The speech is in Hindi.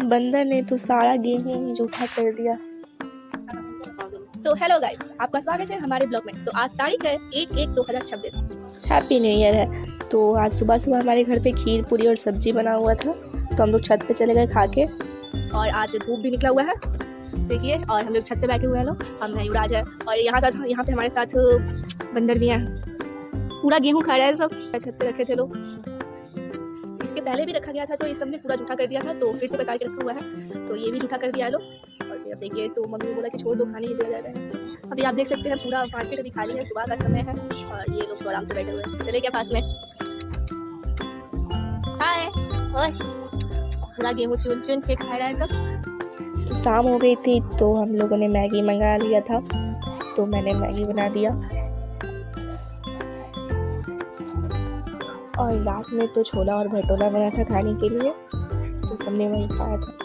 बंदर ने तो सारा गेहूं ही जूठा कर दिया। तो हेलो गाइस, आपका स्वागत है हमारे ब्लॉग में। तो आज तारीख है 1/1/2026। हैप्पी न्यू ईयर है। तो आज सुबह सुबह हमारे घर पे खीर पूरी और सब्जी बना हुआ था, तो हम लोग छत पे चले गए खा के। और आज धूप भी निकला हुआ है, देखिए। और हम लोग छत पे बैठे हुए हैं लोग। हम है युवराज है, और यहाँ पे हमारे साथ बंदर भी हैं। पूरा गेहूँ खा रहा है सब। छत पे रखे थे लोग, इसके पहले भी रखा गया था, तो इस सब ने पूरा जूठा कर दिया था, तो फिर से बचा के रखा हुआ है। तो ये भी जूठा कर दिया है लोग। और फिर अब देखिए, तो मम्मी ने बोला कि छोड़ दो, खाने ही दिया जा रहा है। अभी आप देख सकते हैं पूरा मार्केट अभी खाली है, सुबह का समय है, और ये लोग तो आराम से बैठे हुए हैं। चले क्या पास में। हाय, ओए, पूरा गेहूँ चुन चुन के खा रहा है सब। तो शाम हो गई थी, तो हम लोगों ने मैगी मंगा लिया था, तो मैंने मैगी बना दिया। और रात में तो छोला और भटूरा बना था खाने के लिए, तो सबने वही खाया था।